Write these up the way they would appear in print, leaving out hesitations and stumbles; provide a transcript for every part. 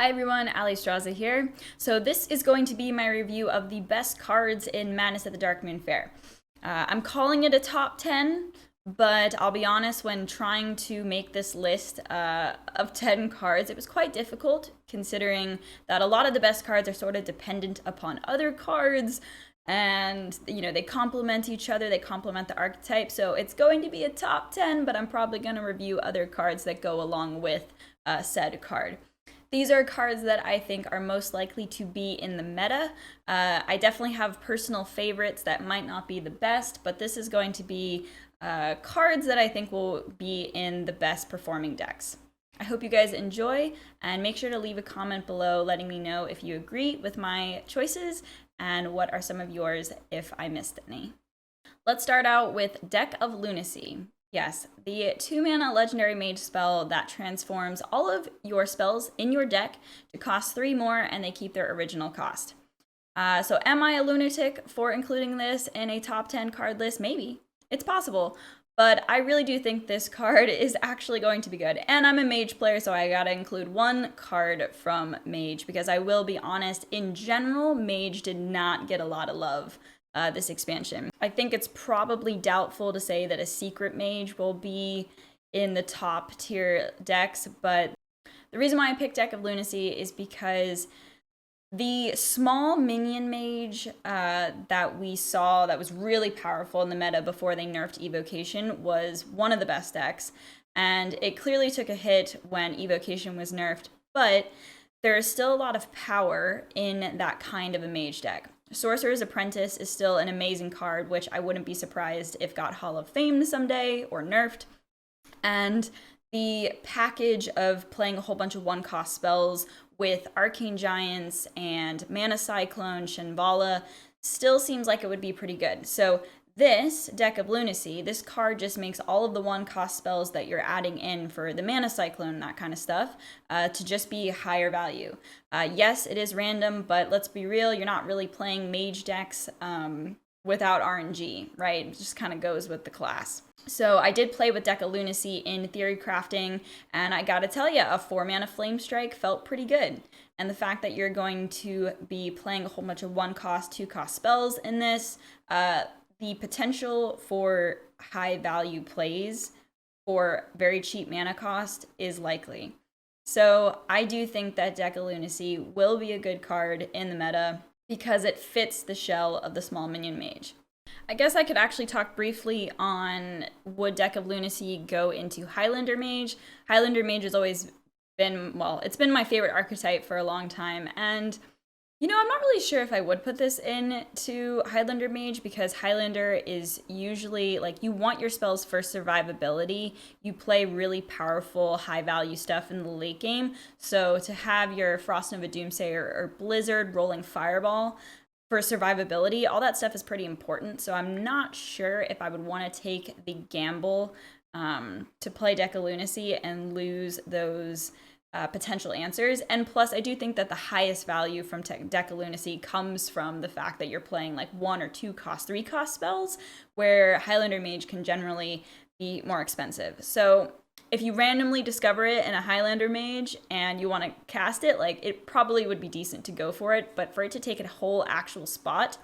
Hi everyone, Alliestrasza here. So this is going to be my review of the best cards in Madness at the Darkmoon Faire. I'm calling it a top 10, but I'll be honest, when trying to make this list of 10 cards, it was quite difficult, considering that a lot of the best cards are sort of dependent upon other cards, and they complement each other, they complement the archetype, so it's going to be a top 10, but I'm probably going to review other cards that go along with said card. These are cards that I think are most likely to be in the meta. I definitely have personal favorites that might not be the best, but this is going to be cards that I think will be in the best performing decks. I hope you guys enjoy, and make sure to leave a comment below letting me know if you agree with my choices and what are some of yours if I missed any. Let's start out with Deck of Lunacy. Yes, the 2-mana legendary mage spell that transforms all of your spells in your deck to cost 3 more, and they keep their original cost. So am I a lunatic for including this in a top 10 card list? Maybe. It's possible. But I really do think this card is actually going to be good. And I'm a mage player, so I gotta include one card from mage, because I will be honest, in general, mage did not get a lot of love this expansion. I think it's probably doubtful to say that a secret mage will be in the top tier decks, but the reason why I picked Deck of Lunacy is because the small minion mage that we saw that was really powerful in the meta before they nerfed Evocation was one of the best decks, and it clearly took a hit when Evocation was nerfed, but there is still a lot of power in that kind of a mage deck. Sorcerer's Apprentice is still an amazing card, which I wouldn't be surprised if got Hall of Famed someday or nerfed. And the package of playing a whole bunch of one-cost spells with Arcane Giants and Mana Cyclone, Shinvala, still seems like it would be pretty good. So this Deck of Lunacy, this card just makes all of the one-cost spells that you're adding in for the Mana Cyclone and that kind of stuff to just be higher value. Yes, it is random, but let's be real, you're not really playing mage decks without RNG, right? It just kind of goes with the class. So I did play with Deck of Lunacy in Theory Crafting, and I gotta tell you, a 4-mana Flame Strike felt pretty good. And the fact that you're going to be playing a whole bunch of 1-cost, 2-cost spells in this, the potential for high value plays for very cheap mana cost is likely. So I do think that Deck of Lunacy will be a good card in the meta because it fits the shell of the small minion mage. I guess I could actually talk briefly on would Deck of Lunacy go into Highlander Mage. Highlander Mage has always been, well, it's been my favorite archetype for a long time, and I'm not really sure if I would put this into Highlander Mage, because Highlander is usually, like, you want your spells for survivability. You play really powerful, high-value stuff in the late game, so to have your Frost Nova Doomsayer or Blizzard Rolling Fireball for survivability, all that stuff is pretty important, so I'm not sure if I would want to take the gamble to play Deck of Lunacy and lose those potential answers. And plus, I do think that the highest value from Deck of Lunacy comes from the fact that you're playing like 1 or 2 cost, 3 cost spells, where Highlander Mage can generally be more expensive. So if you randomly discover it in a Highlander Mage and you want to cast it, like, it probably would be decent to go for it, but for it to take a whole actual spot,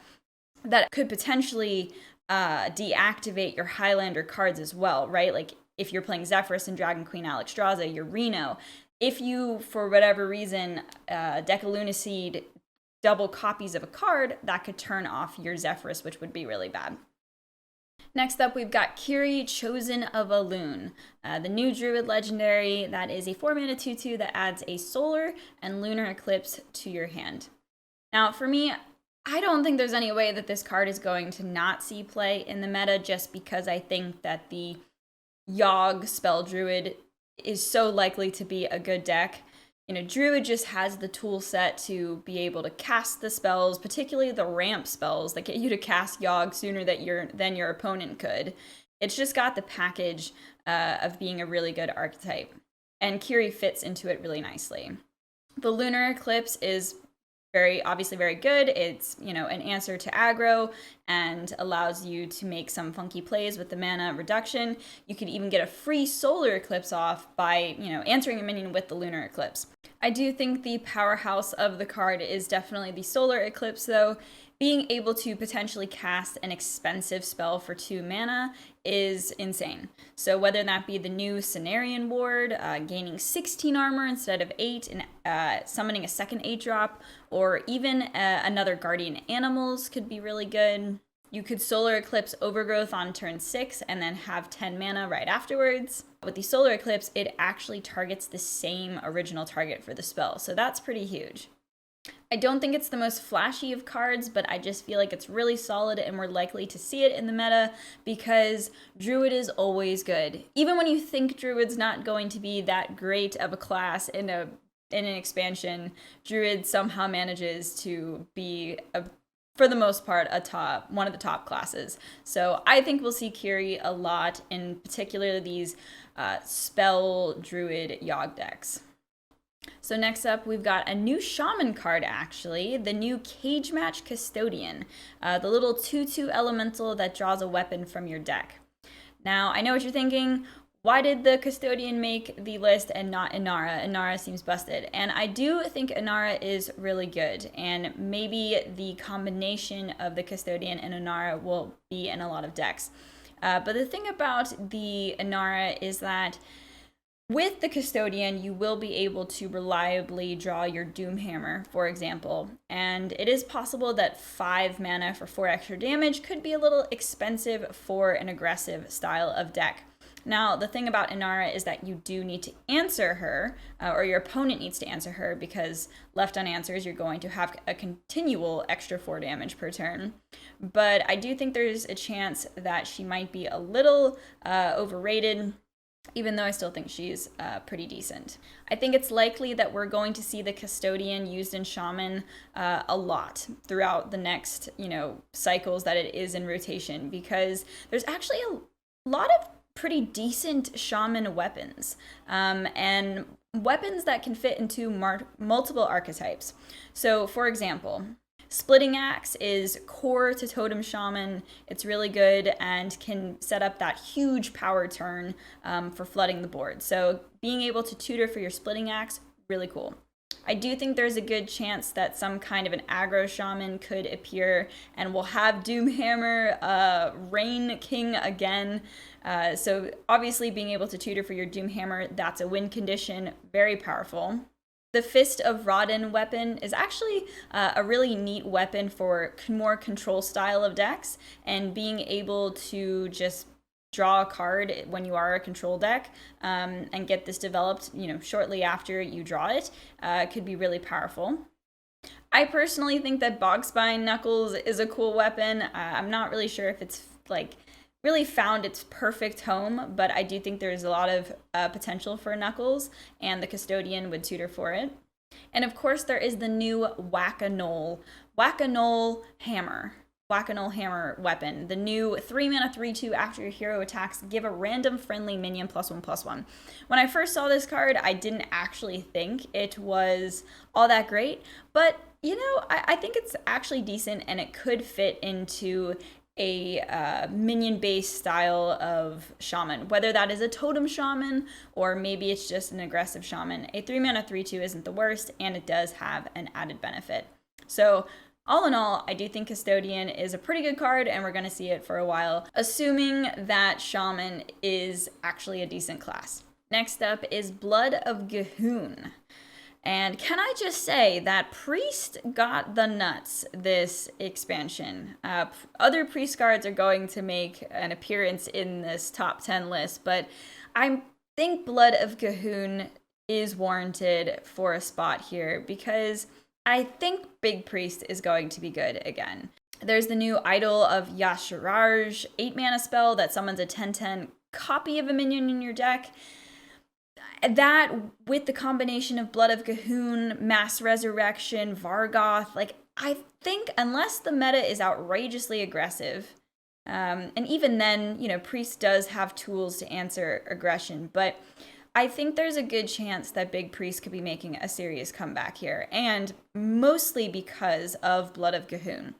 that could potentially deactivate your Highlander cards as well, right? Like, if you're playing Zephyrus and Dragon Queen Alliestrasza, your Reno, if you, for whatever reason, Deck of Lunacy double copies of a card, that could turn off your Zephyrus, which would be really bad. Next up, we've got Kiri, Chosen of Elune, the new Druid legendary that is a 4-mana 2/2 that adds a Solar and Lunar Eclipse to your hand. Now, for me, I don't think there's any way that this card is going to not see play in the meta, just because I think that the Yogg spell Druid is so likely to be a good deck. Druid just has the tool set to be able to cast the spells, particularly the ramp spells that get you to cast Yogg sooner than your opponent could. It's just got the package of being a really good archetype, and Kiri fits into it really nicely. The Lunar Eclipse is obviously very good. It's, an answer to aggro and allows you to make some funky plays with the mana reduction. You could even get a free Solar Eclipse off by, answering a minion with the Lunar Eclipse. I do think the powerhouse of the card is definitely the Solar Eclipse, though. Being able to potentially cast an expensive spell for 2 mana is insane. So whether that be the new Cenarian Ward, gaining 16 armor instead of 8, and summoning a second 8-drop, or even another Guardian Animals could be really good. You could Solar Eclipse Overgrowth on turn 6 and then have 10 mana right afterwards. With the Solar Eclipse, it actually targets the same original target for the spell, so that's pretty huge. I don't think it's the most flashy of cards, but I just feel like it's really solid and we're likely to see it in the meta because Druid is always good. Even when you think Druid's not going to be that great of a class in an expansion, Druid somehow manages to be for the most part, one of the top classes. So I think we'll see Kiri a lot, in particular these spell druid Yogg decks. So next up, we've got a new Shaman card, actually, the new Cage Match Custodian, the little 2/2 elemental that draws a weapon from your deck. Now, I know what you're thinking. Why did the Custodian make the list and not Inara? Inara seems busted. And I do think Inara is really good. And maybe the combination of the Custodian and Inara will be in a lot of decks. But the thing about the Inara is that with the Custodian, you will be able to reliably draw your Doomhammer, for example. And it is possible that 5 mana for 4 extra damage could be a little expensive for an aggressive style of deck. Now, the thing about Inara is that you do need to answer her, or your opponent needs to answer her, because left unanswered, you're going to have a continual extra 4 damage per turn. But I do think there's a chance that she might be a little overrated, even though I still think she's pretty decent. I think it's likely that we're going to see the Custodian used in Shaman a lot throughout the next, cycles that it is in rotation, because there's actually a lot of pretty decent Shaman weapons, and weapons that can fit into multiple archetypes. So, for example, Splitting Axe is core to Totem Shaman. It's really good and can set up that huge power turn for flooding the board. So being able to tutor for your Splitting Axe, really cool. I do think there's a good chance that some kind of an aggro shaman could appear and we'll have Doomhammer Rain King again. So obviously being able to tutor for your Doomhammer, that's a win condition, very powerful. The Fist of Rodden weapon is actually a really neat weapon for more control style of decks, and being able to just draw a card when you are a control deck and get this developed, shortly after you draw it, could be really powerful. I personally think that Bogspine Knuckles is a cool weapon. I'm not really sure if it's really found its perfect home, but I do think there's a lot of potential for Knuckles, and the Custodian would tutor for it. And of course, there is the new Whack-A-Knoll Hammer. Whack-A-Knoll Hammer weapon. The new 3-mana 3/2 after your hero attacks, give a random friendly minion +1/+1. When I first saw this card, I didn't actually think it was all that great, but I think it's actually decent, and it could fit into a minion-based style of shaman, whether that is a totem shaman or maybe it's just an aggressive shaman. A 3-mana 3/2 isn't the worst, and it does have an added benefit. So all in all, I do think Custodian is a pretty good card, and we're going to see it for a while, assuming that Shaman is actually a decent class. Next up is Blood of G'huun. And can I just say that Priest got the nuts this expansion. Other Priest cards are going to make an appearance in this top 10 list, but I think Blood of G'huun is warranted for a spot here because I think Big Priest is going to be good again. There's the new Idol of Yasharaj 8-mana spell that summons a 10/10 copy of a minion in your deck. That, with the combination of Blood of G'huun, Mass Resurrection, Vargoth, I think unless the meta is outrageously aggressive, and even then, Priest does have tools to answer aggression, but I think there's a good chance that Big Priest could be making a serious comeback here, and mostly because of Blood of G'huun.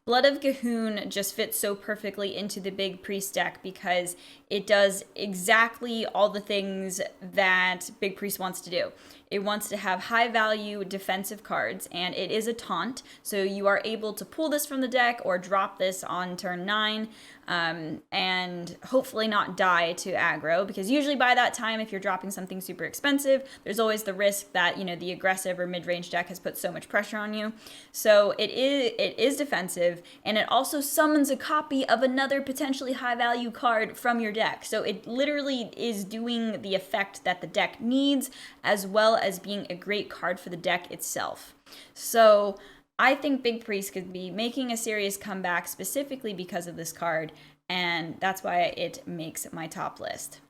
Blood of G'huun just fits so perfectly into the Big Priest deck because it does exactly all the things that Big Priest wants to do. it wants to have high value defensive cards, and it is a taunt, so you are able to pull this from the deck or drop this on turn 9, and hopefully not die to aggro, because usually by that time, if you're dropping something super expensive, there's always the risk that, you know, the aggressive or mid-range deck has put so much pressure on you. So it is defensive, and it also summons a copy of another potentially high value card from your deck. So it literally is doing the effect that the deck needs, as well as being a great card for the deck itself. So I think Big Priest could be making a serious comeback specifically because of this card, and that's why it makes my top list.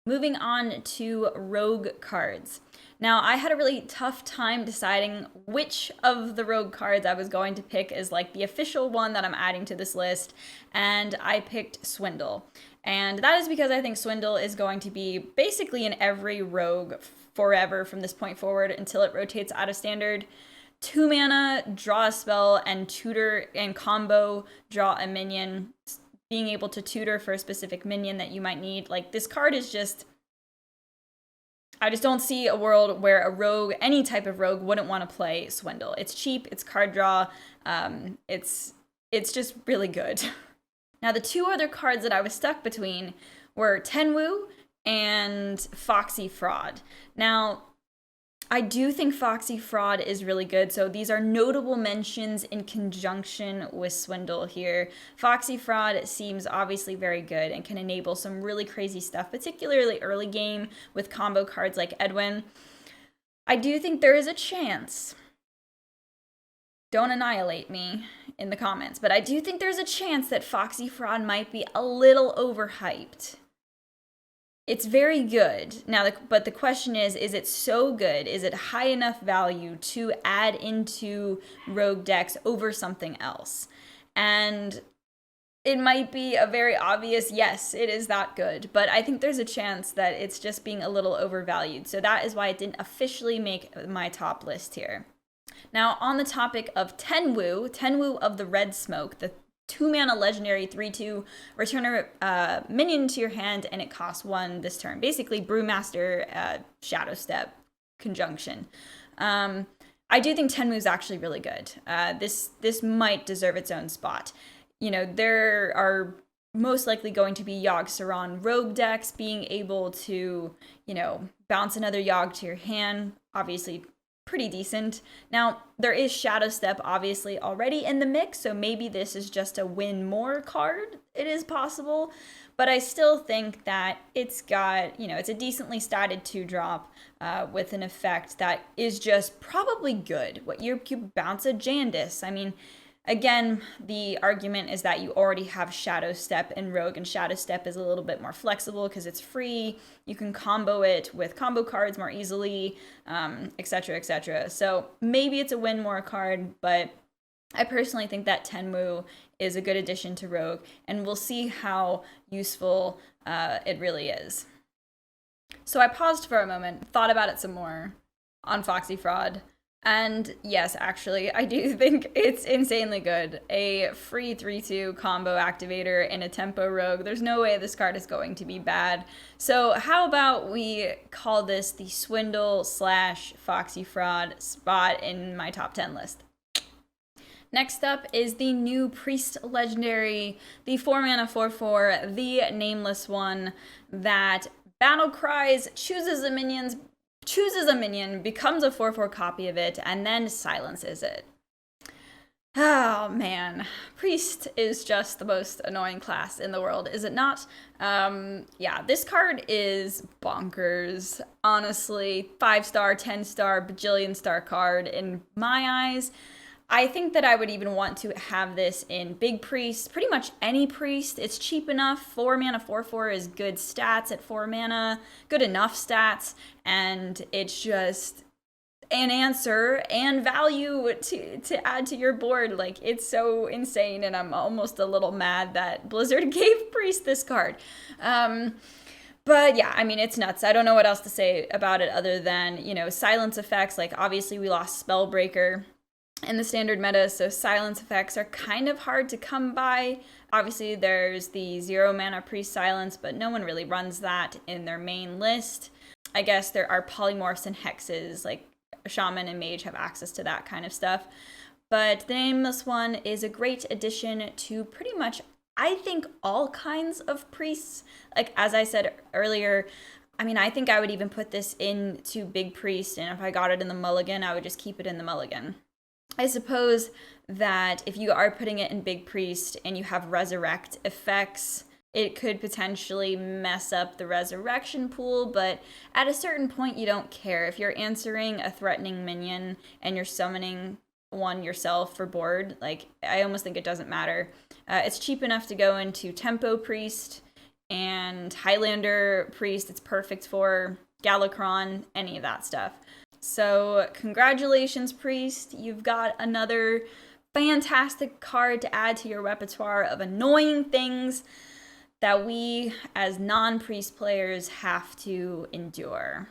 Moving on to rogue cards. Now, I had a really tough time deciding which of the rogue cards I was going to pick as like the official one that I'm adding to this list, and I picked Swindle. And that is because I think Swindle is going to be basically in every rogue forever from this point forward until it rotates out of standard. 2 mana, draw a spell, and tutor and combo, draw a minion. Being able to tutor for a specific minion that you might need. Like, this card is just... I just don't see a world where a rogue, any type of rogue, wouldn't want to play Swindle. It's cheap, it's card draw, it's just really good. Now, the two other cards that I was stuck between were Tenwu and Foxy Fraud. Now, I do think Foxy Fraud is really good, so these are notable mentions in conjunction with Swindle here. Foxy Fraud seems obviously very good and can enable some really crazy stuff, particularly early game with combo cards like Edwin. I do think there is a chance, don't annihilate me in the comments, but I do think there's a chance that Foxy Fraud might be a little overhyped. It's very good. Now, but the question is it so good? Is it high enough value to add into rogue decks over something else? And it might be a very obvious, yes, it is that good. But I think there's a chance that it's just being a little overvalued. So that is why it didn't officially make my top list here. Now, on the topic of Tenwu of the Red Smoke, the 2 mana legendary 3/2, return a minion to your hand, and it costs 1 this turn. Basically, Brewmaster Shadow Step conjunction. I do think Tenwu is actually really good. This might deserve its own spot. You know, there are most likely going to be Yogg-Saron rogue decks being able to, you know, bounce another Yogg to your hand. Obviously, pretty decent. Now, there is Shadow Step obviously already in the mix, so maybe this is just a win more card. It is possible, but I still think that it's got, you know, it's a decently statted 2-drop with an effect that is just probably good. What you bounce a Jandis. I mean, again, the argument is that you already have Shadow Step in Rogue, and Shadow Step is a little bit more flexible because it's free. You can combo it with combo cards more easily, etc., etc. So maybe it's a win more card, but I personally think that Tenwu is a good addition to Rogue, and we'll see how useful it really is. So I paused for a moment, thought about it some more on Foxy Fraud. And yes, actually, I do think it's insanely good. A free 3/2 combo activator in a tempo rogue. There's no way this card is going to be bad. So how about we call this the Swindle / Foxy Fraud spot in my top 10 list. Next up is the new Priest Legendary, the 4-mana 4/4, the nameless one that battle cries, chooses a minion, becomes a 4/4 copy of it, and then silences it. Oh man, Priest is just the most annoying class in the world, is it not? Yeah, this card is bonkers, honestly. 5-star, 10-star, bajillion-star card in my eyes. I think that I would even want to have this in Big Priest, pretty much any Priest. It's cheap enough. 4-mana 4/4 is good stats at 4 mana, good enough stats, and it's just an answer and value to add to your board. Like, it's so insane, and I'm almost a little mad that Blizzard gave Priest this card. But yeah, I mean, it's nuts. I don't know what else to say about it other than, you know, silence effects. Like, obviously we lost Spellbreaker in the standard meta, so silence effects are kind of hard to come by. Obviously, there's the 0-mana Priest Silence, but no one really runs that in their main list. I guess there are polymorphs and hexes, like shaman and mage have access to that kind of stuff. But the Nameless one is a great addition to pretty much, I think, all kinds of priests. Like, as I said earlier, I mean, I think I would even put this into Big Priest, and if I got it in the mulligan, I would just keep it in the mulligan. I suppose that if you are putting it in Big Priest and you have resurrect effects, it could potentially mess up the resurrection pool, but at a certain point you don't care. If you're answering a threatening minion and you're summoning one yourself for board, like, I almost think it doesn't matter. It's cheap enough to go into Tempo Priest and Highlander Priest. It's perfect for Galakrond, any of that stuff. So congratulations, Priest. You've got another fantastic card to add to your repertoire of annoying things that we as non-Priest players have to endure.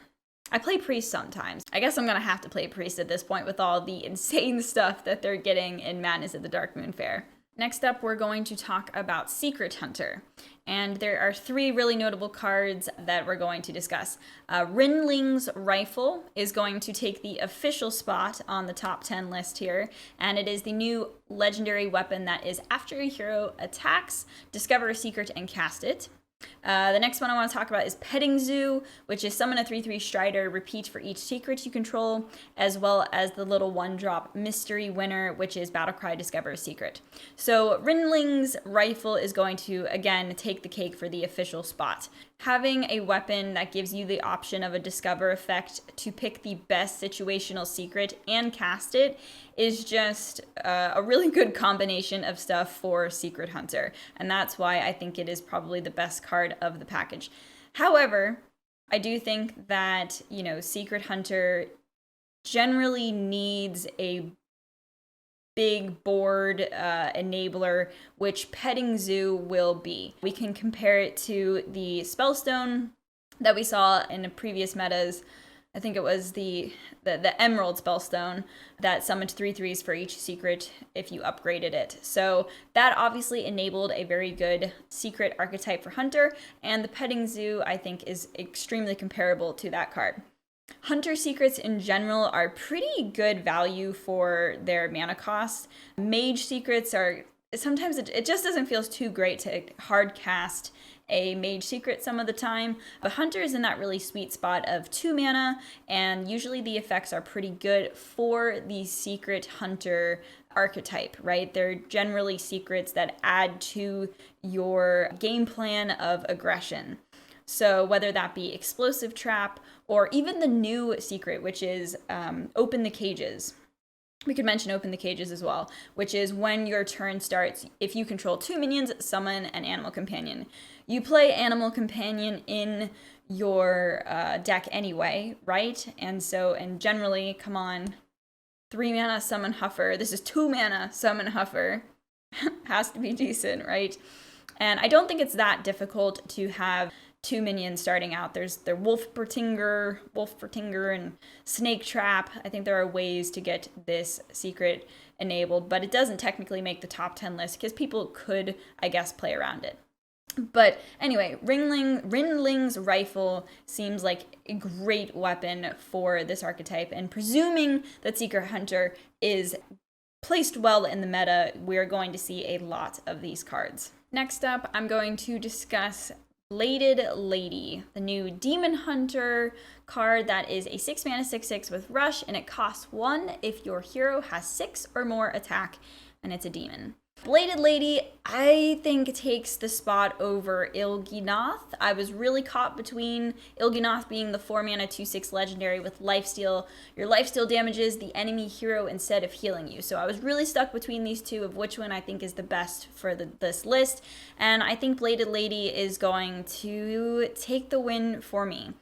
I play Priest sometimes. I guess I'm gonna have to play Priest at this point with all the insane stuff that they're getting in Madness at the Darkmoon Faire. Next up, we're going to talk about Secret Hunter. And there are 3 really notable cards that we're going to discuss. Rinling's Rifle is going to take the official spot on the top 10 list here, and it is the new legendary weapon that is after a hero attacks, discover a secret and cast it. The next one I want to talk about is Petting Zoo, which is summon a 3/3 Strider, repeat for each secret you control, as well as the little 1-drop Mystery Winner, which is Battlecry, discover a secret. So Rinling's Rifle is going to, again, take the cake for the official spot. Having a weapon that gives you the option of a discover effect to pick the best situational secret and cast it is just a really good combination of stuff for Secret Hunter. And that's why I think it is probably the best card of the package. However, I do think that, Secret Hunter generally needs a big board enabler, which Petting Zoo will be. We can compare it to the Spellstone that we saw in the previous metas. I think it was the Emerald Spellstone that summoned 3/3s for each secret if you upgraded it. So that obviously enabled a very good secret archetype for Hunter, and the Petting Zoo, I think, is extremely comparable to that card. Hunter secrets in general are pretty good value for their mana cost. Mage secrets are, sometimes it just doesn't feel too great to hard cast a mage secret some of the time, but Hunter is in that really sweet spot of 2 mana, and usually the effects are pretty good for the Secret Hunter archetype, right? They're generally secrets that add to your game plan of aggression. So whether that be Explosive Trap or even the new secret, which is Open the Cages. We could mention Open the Cages as well, which is when your turn starts, if you control 2 minions, summon an Animal Companion. You play Animal Companion in your deck anyway, right? And generally, come on, 3 mana summon Huffer. This is 2 mana summon Huffer. Has to be decent, right? And I don't think it's that difficult to have 2 minions starting out. There's the Wolf Pertinger, and Snake Trap. I think there are ways to get this secret enabled, but it doesn't technically make the top 10 list because people could, I guess, play around it. But anyway, Rinling's Rifle seems like a great weapon for this archetype, and presuming that Secret Hunter is placed well in the meta, we're going to see a lot of these cards. Next up, I'm going to discuss Bladed Lady, the new Demon Hunter card that is a 6 mana 6/6 with Rush, and it costs 1 if your hero has 6 or more attack, and it's a demon. Bladed Lady, I think, takes the spot over Elginoth. I was really caught between Elginoth being the 4 mana 2/6 legendary with lifesteal. Your lifesteal damages the enemy hero instead of healing you. So I was really stuck between these two of which one I think is the best for this list. And I think Bladed Lady is going to take the win for me.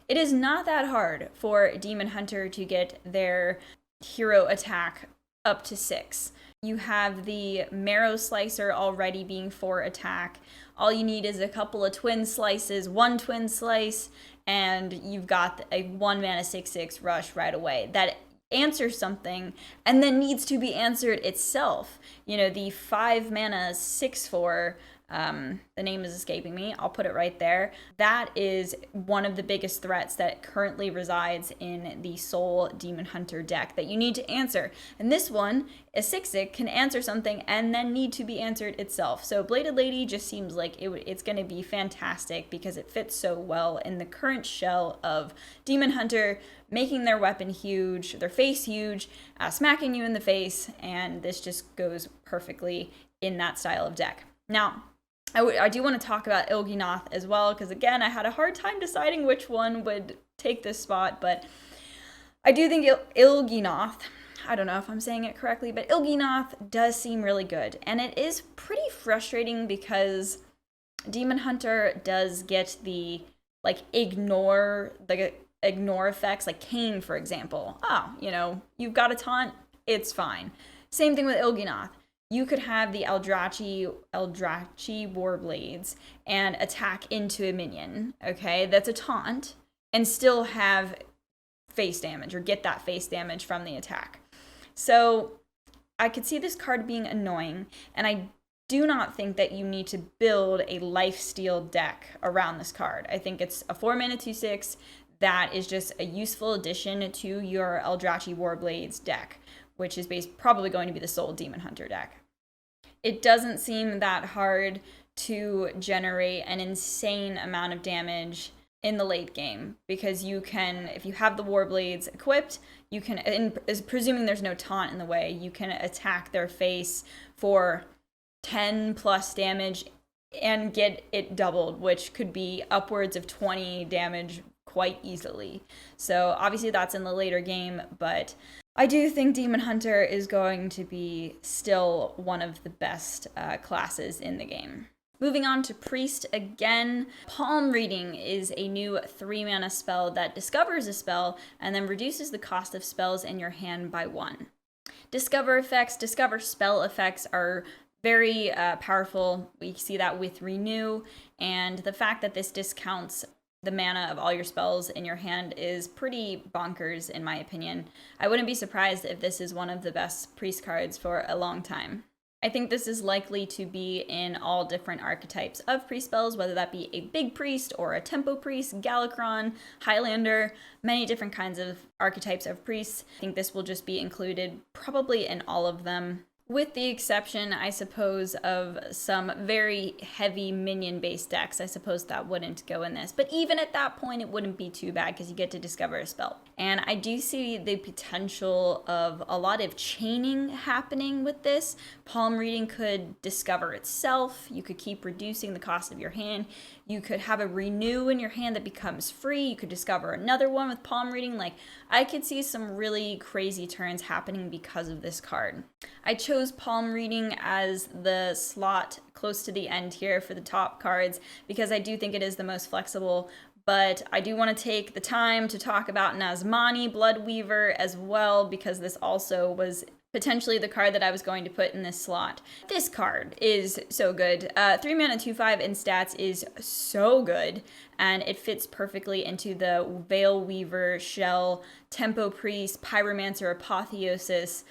It is not that hard for Demon Hunter to get their hero attack up to 6. You have the Marrow Slicer already being 4 attack. All you need is a couple of twin slices, 1 twin slice, and you've got a 1 mana 6/6 rush right away. That answers something and then needs to be answered itself. The 5 mana 6/4 The name is escaping me. I'll put it right there. That is one of the biggest threats that currently resides in the Soul Demon Hunter deck that you need to answer. And this one, a 6/6, can answer something and then need to be answered itself. So Bladed Lady just seems like it's going to be fantastic because it fits so well in the current shell of Demon Hunter, making their weapon huge, their face huge, smacking you in the face, and this just goes perfectly in that style of deck. Now, I do want to talk about Elginoth as well, because again, I had a hard time deciding which one would take this spot, but I do think Elginoth, I don't know if I'm saying it correctly, but Elginoth does seem really good, and it is pretty frustrating because Demon Hunter does get the, ignore effects, like Kayn, for example. Oh, you've got a taunt, it's fine. Same thing with Elginoth. You could have the Eldrachi Warblades and attack into a minion, okay? That's a taunt, and still have face damage, or get that face damage from the attack. So I could see this card being annoying, and I do not think that you need to build a lifesteal deck around this card. I think it's a 4-mana 2/6 that is just a useful addition to your Eldrachi Warblades deck, which is probably going to be the Soul Demon Hunter deck. It doesn't seem that hard to generate an insane amount of damage in the late game, because you can, if you have the Warblades equipped, you can, presuming there's no taunt in the way, you can attack their face for 10 plus damage and get it doubled, which could be upwards of 20 damage quite easily. So obviously that's in the later game, but I do think Demon Hunter is going to be still one of the best classes in the game. Moving on to Priest again, Palm Reading is a new 3-mana spell that discovers a spell and then reduces the cost of spells in your hand by 1. Discover spell effects are very powerful. We see that with Renew, and the fact that this discounts the mana of all your spells in your hand is pretty bonkers, in my opinion. I wouldn't be surprised if this is one of the best Priest cards for a long time. I think this is likely to be in all different archetypes of Priest spells, whether that be a big Priest or a Tempo Priest, Galakrond, Highlander, many different kinds of archetypes of Priests. I think this will just be included probably in all of them, with the exception, I suppose, of some very heavy minion-based decks. I suppose that wouldn't go in this. But even at that point, it wouldn't be too bad because you get to discover a spell. And I do see the potential of a lot of chaining happening with this. Palm Reading could discover itself. You could keep reducing the cost of your hand. You could have a Renew in your hand that becomes free. You could discover another one with Palm Reading. I could see some really crazy turns happening because of this card. I chose Palm Reading as the slot close to the end here for the top cards because I do think it is the most flexible, but I do want to take the time to talk about Nasmani Bloodweaver as well, because this also was potentially the card that I was going to put in this slot. This card is so good. 3-mana 2/5 in stats is so good, and it fits perfectly into the Veil Weaver, Shell, Tempo Priest, Pyromancer, Apotheosis.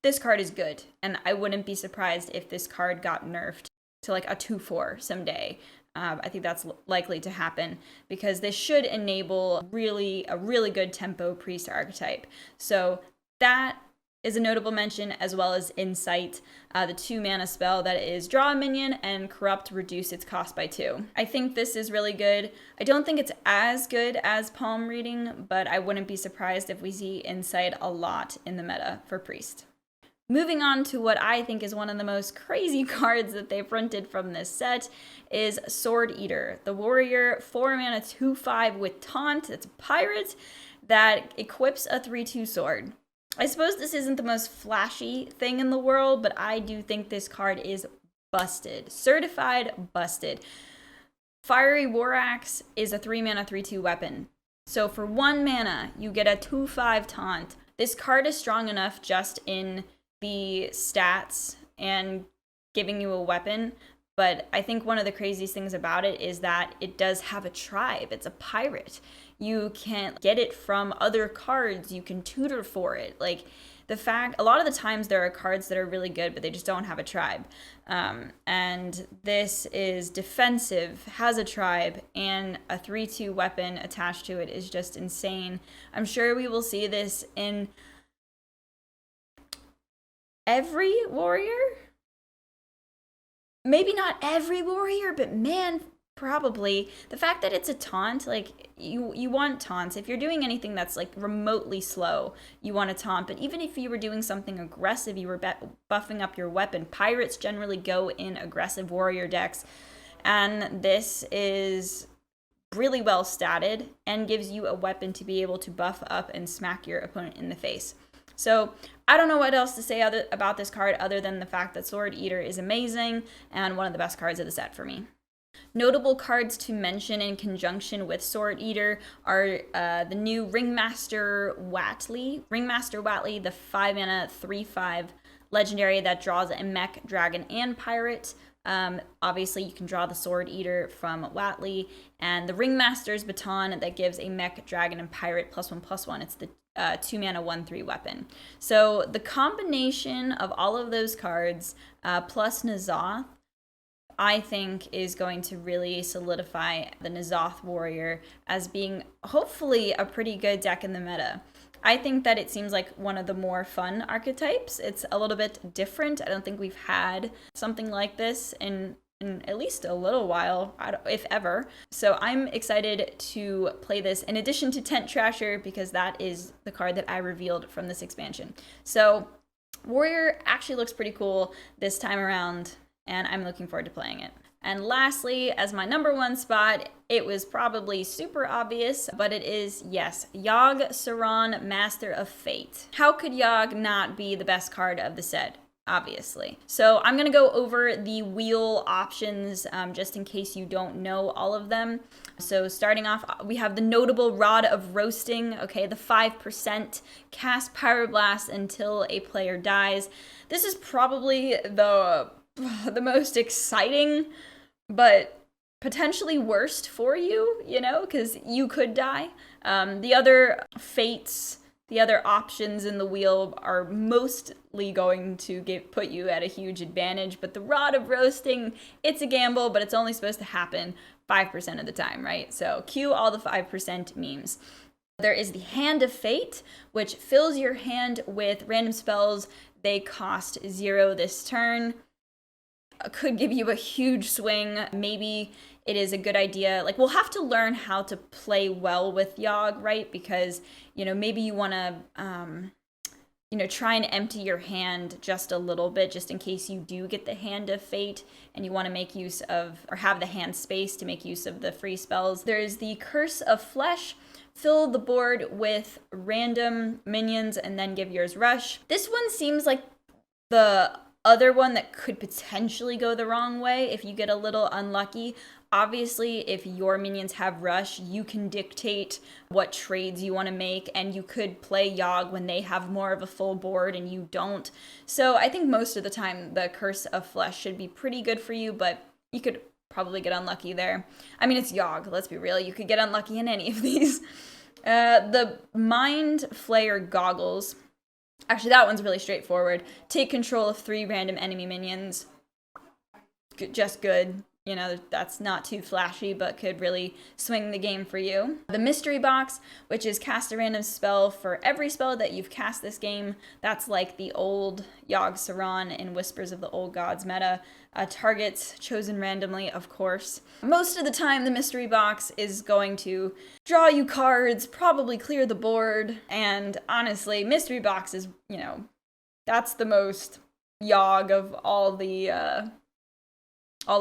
This card is good, and I wouldn't be surprised if this card got nerfed to a 2/4 someday. I think that's likely to happen because this should enable a really good Tempo Priest archetype. So that is a notable mention, as well as Insight, the 2-mana spell that is draw a minion and corrupt, reduce its cost by 2. I think this is really good. I don't think it's as good as Palm Reading, but I wouldn't be surprised if we see Insight a lot in the meta for Priest. Moving on to what I think is one of the most crazy cards that they printed from this set is Sword Eater, the warrior 4-mana 2/5 with Taunt. It's a pirate that equips a 3/2 sword. I suppose this isn't the most flashy thing in the world, but I do think this card is busted. Certified busted. Fiery War Axe is a 3-mana 3/2 weapon. So for 1 mana, you get a 2/5 taunt. This card is strong enough just in the stats and giving you a weapon, but I think one of the craziest things about it is that it does have a tribe. It's a pirate. You can get it from other cards. You can tutor for it. the fact, a lot of the times there are cards that are really good, but they just don't have a tribe. And this is defensive, has a tribe, and a 3/2 weapon attached to it is just insane. I'm sure we will see this in every warrior. Maybe not every warrior, but man, probably. The fact that it's a taunt, like, you want taunts. If you're doing anything that's like remotely slow, you want a taunt. But even if you were doing something aggressive, you were buffing up your weapon. Pirates generally go in aggressive warrior decks, and this is really well statted and gives you a weapon to be able to buff up and smack your opponent in the face. So I don't know what else to say about this card other than the fact that Sword Eater is amazing and one of the best cards of the set for me. Notable cards to mention in conjunction with Sword Eater are the new Ringmaster Watley. Ringmaster Watley, the 5-mana 3/5 legendary that draws a mech, dragon, and pirate. Obviously, you can draw the Sword Eater from Watley, and the Ringmaster's Baton that gives a mech, dragon, and pirate +1/+1. It's the 2-mana 1/3 weapon. So the combination of all of those cards plus N'Zoth, I think, is going to really solidify the N'Zoth warrior as being hopefully a pretty good deck in the meta. I think that it seems like one of the more fun archetypes. It's a little bit different. I don't think we've had something like this in at least a little while, if ever. So I'm excited to play this in addition to Tent Trasher, because that is the card that I revealed from this expansion. So Warrior actually looks pretty cool this time around, and I'm looking forward to playing it. And lastly, as my number one spot, it was probably super obvious, but it is, yes, Yogg-Saron, Master of Fate. How could Yogg not be the best card of the set? Obviously. So I'm going to go over the wheel options just in case you don't know all of them. So starting off, we have the notable Rod of Roasting, okay, the 5% cast Pyroblast until a player dies. This is probably the most exciting, but potentially worst for you, you know, because you could die. The other fates, the other options in the wheel are mostly going to put you at a huge advantage, but the Rod of Roasting, it's a gamble, but it's only supposed to happen 5% of the time, right? So cue all the 5% memes. There is the Hand of Fate, which fills your hand with random spells. They cost 0 this turn. Could give you a huge swing. Maybe it is a good idea. Like, we'll have to learn how to play well with Yogg, right? Because, you know, maybe you want to, try and empty your hand just a little bit, just in case you do get the Hand of Fate and you want to make use of, or have the hand space to make use of the free spells. There's the Curse of Flesh. Fill the board with random minions and then give yours rush. This one seems like the other one that could potentially go the wrong way if you get a little unlucky. Obviously, if your minions have rush, you can dictate what trades you want to make, and you could play Yogg when they have more of a full board and you don't. So I think most of the time the Curse of Flesh should be pretty good for you, but you could probably get unlucky there. I mean, it's Yogg, let's be real. You could get unlucky in any of these. The Mind Flayer Goggles. Actually, that one's really straightforward. Take control of 3 random enemy minions. Just good. You know, that's not too flashy, but could really swing the game for you. The Mystery Box, which is cast a random spell for every spell that you've cast this game. That's like the old Yogg-Saron in Whispers of the Old Gods meta. Targets chosen randomly, of course. Most of the time, the Mystery Box is going to draw you cards, probably clear the board, and honestly, Mystery Box is, that's the most Yogg of all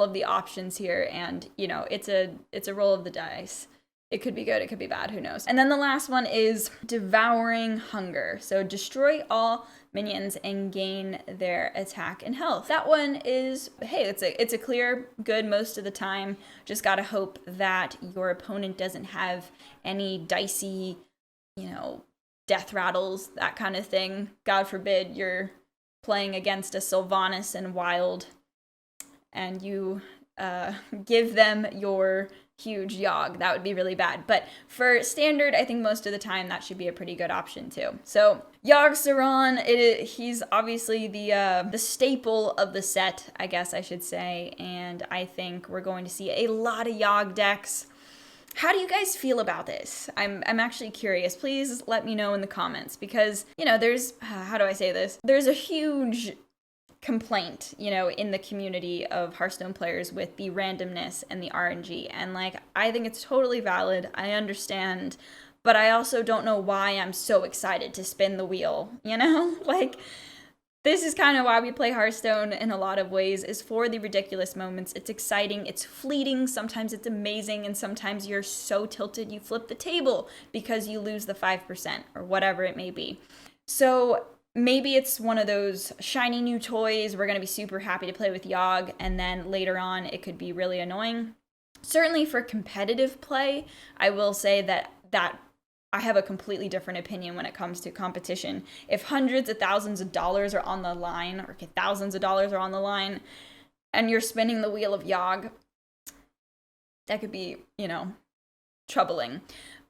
of the options here, and it's a roll of the dice. It could be good, it could be bad, who knows. And then the last one is Devouring Hunger. So destroy all minions and gain their attack and health. That one is, hey, it's a clear good most of the time. Just gotta hope that your opponent doesn't have any dicey, death rattles, that kind of thing. God forbid you're playing against a Sylvanas and Wild and you give them your huge Yogg. That would be really bad. But for standard, I think most of the time that should be a pretty good option too. So Yogg-Saron, he's obviously the staple of the set, I guess I should say. And I think we're going to see a lot of Yogg decks. How do you guys feel about this? I'm actually curious. Please let me know in the comments because, you know, there's, how do I say this? There's a huge complaint, you know, in the community of Hearthstone players with the randomness and the RNG. And like, I think it's totally valid. I understand, but I also don't know why I'm so excited to spin the wheel, you know? Like, this is kind of why we play Hearthstone in a lot of ways, is for the ridiculous moments. It's exciting, it's fleeting, sometimes it's amazing, and sometimes you're so tilted you flip the table because you lose the 5% or whatever it may be. So maybe it's one of those shiny new toys, we're going to be super happy to play with Yogg, and then later on it could be really annoying. Certainly for competitive play, I will say that I have a completely different opinion when it comes to competition. If hundreds of thousands of dollars are on the line, or thousands of dollars are on the line, and you're spinning the wheel of Yogg, that could be, you know, troubling.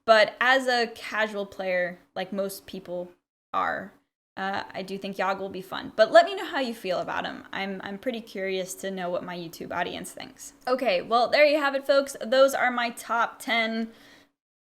But as a casual player, like most people are, I do think Yogg will be fun. But let me know how you feel about him. I'm pretty curious to know what my YouTube audience thinks. Okay, well, there you have it, folks. Those are my top 10.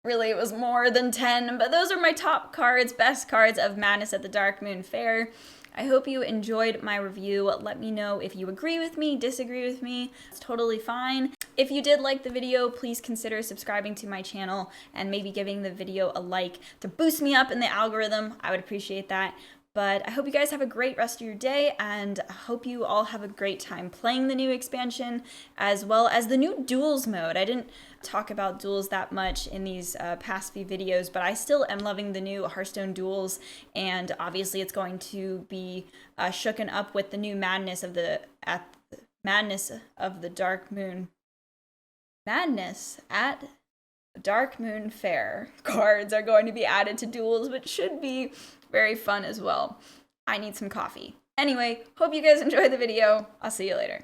Really, it was more than 10, but those are my top cards, best cards of Madness at the Darkmoon Faire. I hope you enjoyed my review. Let me know if you agree with me, disagree with me. It's totally fine. If you did like the video, please consider subscribing to my channel and maybe giving the video a like to boost me up in the algorithm. I would appreciate that. But I hope you guys have a great rest of your day, and I hope you all have a great time playing the new expansion, as well as the new duels mode. I didn't talk about duels that much in these past few videos, but I still am loving the new Hearthstone duels, and obviously it's going to be shooken up with the new Madness of the Darkmoon. Madness at Darkmoon Faire cards are going to be added to duels, which should be very fun as well. I need some coffee. Anyway, hope you guys enjoyed the video. I'll see you later.